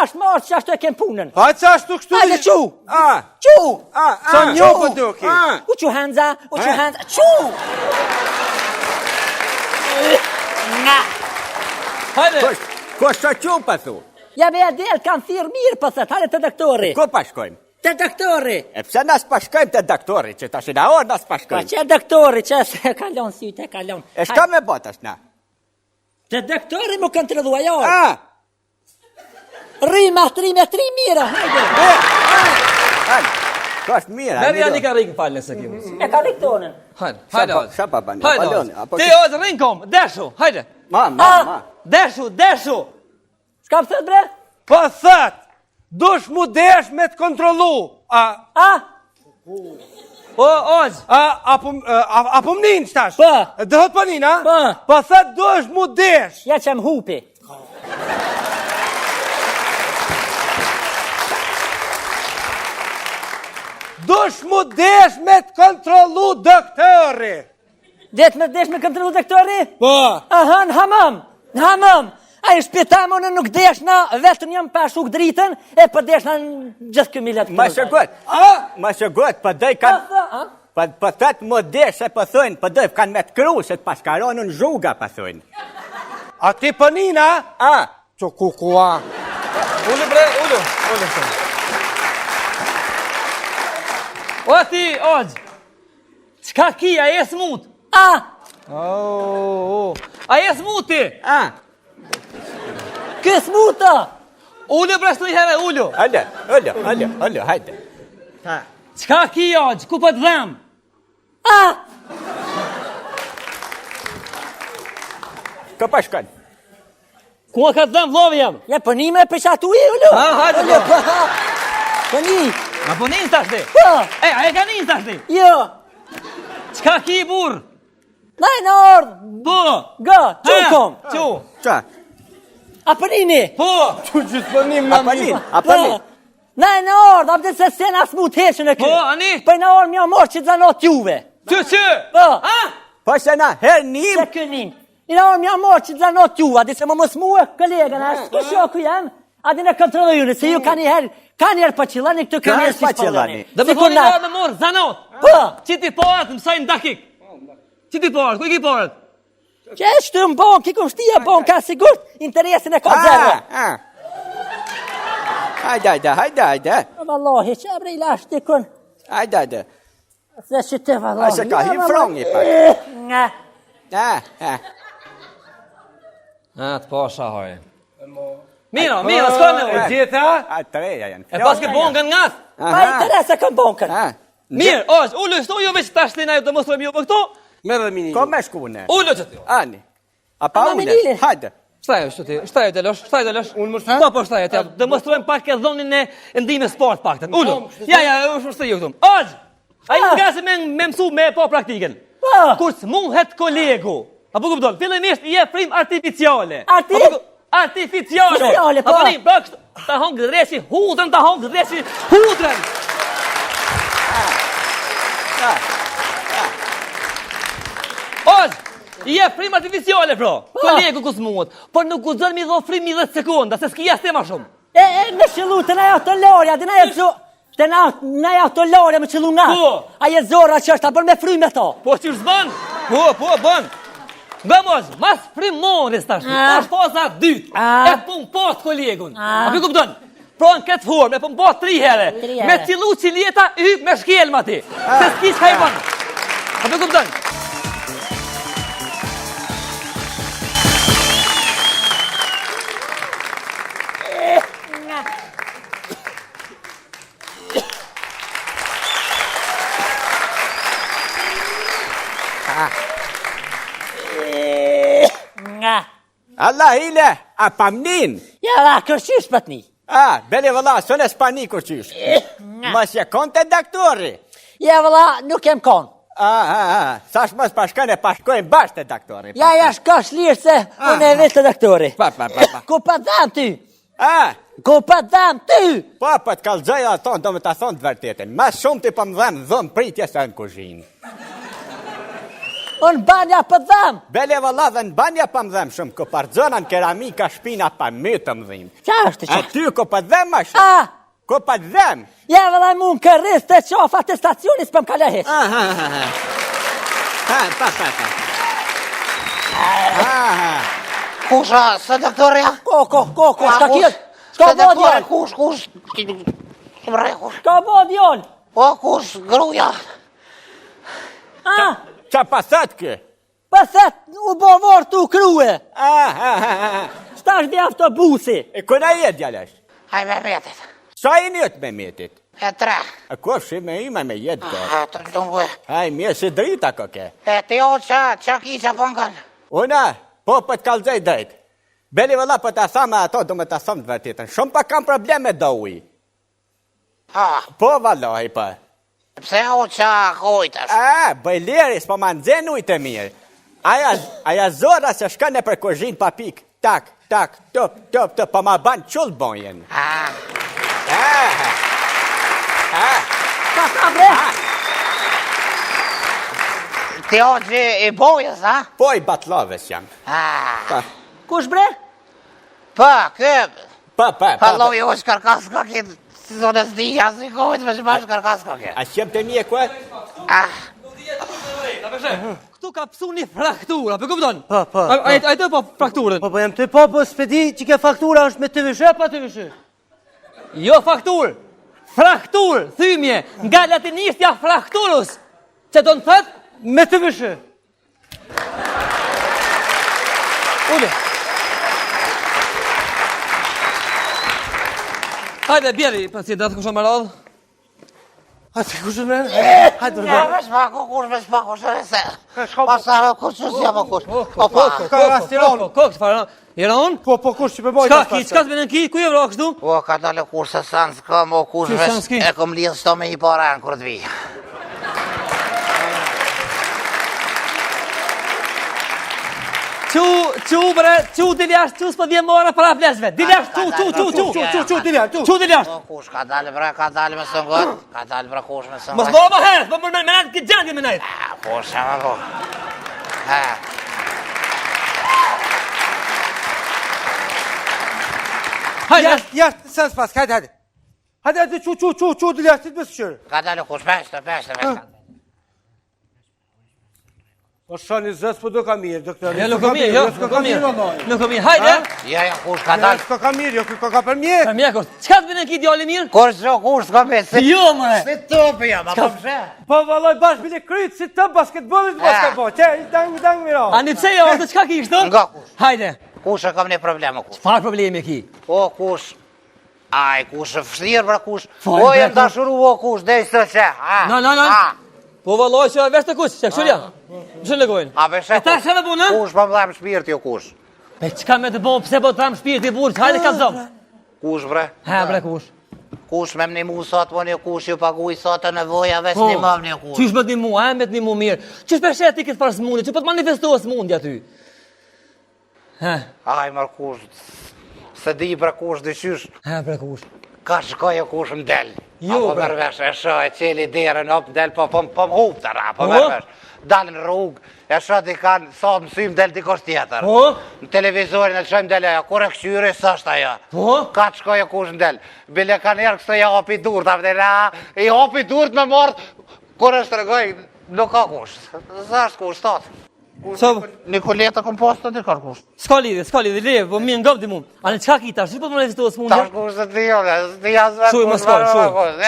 tash marë që ashtu e kem punën. A që ashtu kështu? Hajde, qu! A! Qu! Sa një për duki? U që Hanza, qu! Nga! Hajde! Ko shë që për thu? Ja me Adel, kanë thirë mirë për thët, hajde të doktori. Ko pashkojmë? Të doktori. E pëse nas pashkojmë të doktori, që ta shina orë nas Pa pashkojmë. që doktori, që se kalon syte, kalon. E shka me botash na? Të doktori mu kontrolua jorë. A! Rima, 3 metri mira, hajde. Hajde! Ko është mira? Merë janë i ka ringë falën se kimi. E ka riktonën. Hajde, Oz. Qa pa bani? Hajde, Oz. Ti, Oz, ringë kom, deshu, hajde. Ma. Deshu. Shka për thët, bre? Po thët, dush mu desh me të kontrolu. A? O, Oz. Apo më ninë qëtash? Po. Dëhët për ninë, a? Po. Po thët, dush mu desh. Ja që më hupi. Dush mu desh me të kontrolu doktori. Desh me kontrolu doktori? Po. Aha, në hamam. A i shpitamo në nuk desh në vetëm jam pa shuk dritën, e për desh në gjithë këmillat. Ma shëgot. Ma shëgot, për dëj kanë... Për thët mu desh, e për thujnë, për dëj kanë me të kru, se të pashkaronë në zhuga, për thujnë. A ti për ninë, a? A! Që kukua. Ullu, bre, ullu. O, ti, Oz. Qka ki, a jes mut? A! A jes muti? A! Kësë muta! Ullu, bre, së një herë, ullu. Ollo, hajde. Qka ki, Oz, ku për të dhem? A! Ka pashkon? Ku a ka të dhem, vlovi jam? Ja për një me përshatu i, ullu! Hajde, Ullu, për një! Ma po njën të ashti? Po! E, a e ka njën të ashti? Jo! Qka ki, burë? Najnë ordë! Po! Gë, qukom! Qu? Qa? A për një! Po! Që gjithë për ninë, A për një? A për një? Najnë ordë, apë dhe se se në asmu të heqën e kërë. Po, ani? Për në orë mja morë që të zanot juve. Që? Po! Ha? Po se na, her një... Se kënim. I në orë mja morë që të zanot juve, adi se më mësë muë, kolegën, a s'ku shoku jam, adi në kontrollu june, se ju ka njerë për qilani, këtu ka njerë si shpallani. Dhe më koni nga në morë, zanot. Po! Që ti porët, mësajnë dakik. Që ti porët, ku i ki porët? Që e shtu më bon, kikum shtia bon, ka sigur interesin e ka zërë. Hajde. Vallahi, që e brej lash të kun, Hajde. se që të vallahi. A se ka hi frongi pak. Nga. Të pasha, hojë. Mira, s'ka në E ujë. gjitha? A treja janë. E pas ke bonkën nga thë. Pa interese këm bonkën. Mirë, Oz, ullu, shtu ju veç tash të na ju të mostrojmë ju për këto. Me dhe mini. Ko me shkune? Ullu që ti. Ani. A pa Ama une? minile. Hajde. Shtajo që ti, shtajo të losh. Unë më shtë? Po, shtajo të, dhe mostrojmë pak e dhonin e ndime sport pak të. Ullu, ja, u shtë ju këtum. Oz, a i nga se me mësu me po praktiken. Po. Kur s'muhet kolegu. Apo kupton, fillimisht i e frim artificiale. Artificiale. Artificiale, po. Apo një, pra kështë, ta hongë dreshi hudrën, hudrën. Oz, i e frim artificiale, pro. Kolegu ku s'muhet. Por nuk u zën mi dho frim 10 sekonda, se s'ki jasë ma shumë. Me qëllu të na ja të lorja, të na ja të Të na ja të lorja me qëllu nga. Po. A je zora që është, a bërë me fry me to. Po që është zban? Po, bën. Vamos, mas primoris tash. Tash faza 2. E pun post kolegun. A pi kupton? Pron këtë formë, e pun post 3 herë. Me cillu cileta y me shkelma ti. Se s'ki çka i bën. A pi kupton? Nga. Allah ile, a pamnin? Ja la, kërqysh për t'ni. Beli vëlla, sën e s'pani kërqysh. Mas je konte doktori. Ja vëlla, nuk jem kon. Sash mos pashkën e pashkojnë bashkë të doktori. Ja shkosh lirë se unë e vetë të doktori. Pa. Ku pa dham ty? Ku pa dham ty? Po të kalzoj aton, do me të thonë të vërtetën. Mas shumë të pëmë dhëmë pritje se në kuzhinë. Unë banja për dham. Bele valla dhe në banja pa më dhem shumë, ko parzona në keramika shpina pa mytë më dhim. Qa është A që? ty ko pa dhem ma shumë? A, Ko pa dhem? ja vëllaj mu në kërris të qofa të stacionis për më kale heq. Kusha, së doktoria? Ko, shka kjetë? Shka bo djol? Kush? Shka bo djol? O, kush, gruja? A, Qa pasat kë? pëthet u bo vorë të u kruje. Shtash dhe autobusi. E kuna jetë djalesh? Aj me metit. Sa i njët me metit? E tre. A ko shi me ima me jetë ko? E të lungë. Aj, mirë si drita ko ke. E të jo që ki që pëngan. Una, po për të kalzej drejt. Beli vëlla për të asama ato, do me të asam të vërtitën. Shumë pa kam probleme do uj. Po valloj për. Pse o që kojtës? Bëjleri, s'po ma nëzhen ujtë e mirë. Aja zora se shka në për kozhin pa pik. Tak, top, pa ma ban qullë bonjen. Ka bre? Të jo që i bojës, ha? Po i batloves jam. Pa, Kush bre? Pa, kë... pa. Hallo, jo është karkas ka këtë... Si zonë së dija, si kojtë me që bashkë karkas ka këtë. A qem të mje kua? Këtu ka pësu një fraktura, për kupton? A i të po frakturën? Po jam të po s'pedi që ke faktura është me të vëshë, pa të vëshë. Jo faktur, fraktur, thymje, nga latinistja frakturus, që do në thët, Me të vëshë. ule. Hajde, bjeri, pacientat, kusho më radhë. A të kushë me? Hajde, Ja, me shpako, kush e se. Pasave, kush që s'ja po kush. O, pa. Ka rastiron. Kokë, fara, jera unë? Po kush që përboj. Qka ki, qka s'me në ki, ku je vro kështu? O, ka dole kush se sanë s'kam, o kush Si sanë s'ki? e kom lidhë s'to me i paran kur të vi. Qu bre, qu diljash, qu s'po dhje mora para flesve. Diljash, qu diljash. O, kush, ka dale me sëngot, ka dale bre kush me Mos sëngot. mora më herët, më me najtë këtë gjendje me najtë. Po, shama po. Hajde, Jashtë, sen s'pas, hajde. Hajde, qu, dilja, si të bësë qërë. Ka dale kush, peshte. O shani zës, po do ka mirë, doktor. ja nuk o mirë, jo, nuk o mirë. Nuk o mirë, hajde. Ja, kush, ka dale. S'ko ka mirë, jo, ka për mjetë. Për mjekos, qka t'me në ki djali mirë? Kush, s'ka me, se... Jo, mëre. Se topi jam, apo pse? Po valloj bash bile kryt si të basketbolit baska po. Që i dang miro. A një pse jo, të qka ki ishtë? Nga kush? Hajde, Kush e kam një problem, o kush? farë problemi ki? O, kush? Aj, kush e fështirë, bra, kush? Fajnë, O, bre, jem dashuru, o, kush, dhe i së që, ha? No. Po valloj që vesh të kush, që këshurja? Më shënë legojnë. A, beshe, E ta shënë punë? kush më mdhem shpirti, o, kush? Pe qka me të bo, pse po të ram shpirti burë, hajde ka zonë. Kush, bre? Ha, bre, kush. Kush me më një mu sot, po një kush ju paguj sot të nevojave, s'ni më një kush. Qysh me të një mu, me të një mu mirë. Qysh për shetë ti këtë farë s'mundi, që po të manifestohë s'mundi aty. Ha, Aj, mër kush, se di, bre, kush, dëshysh, bre, kush. ka shkoj, o, kush më del. Jo, Apo bre. mërvesh, e shë, e qeli derën, op, del, po më hup të ra, po Po? mërvesh. Dalë në rrugë, e shë di kanë, sa më symë del dikosh tjetër. Po? Në televizorin e shëmë del ajo, kur e këshyri, së është ajo. Po? Ka të shkoj e kush në del. Bile ka njerë kështë ja hopi dur, ta vëdhe, i hopi dur të me mordë, kur është të regoj, nuk ka kush. Së është kush, tatë. So, Nikoleta komposta në kërë kush. s'ka lidhje, leve, po mirë ngop di mu. A në qka kita, që po të manifestohë s'mundi? Ta është kush të tjo, të jasë vetë Shuj, kush, mos ka, shuj.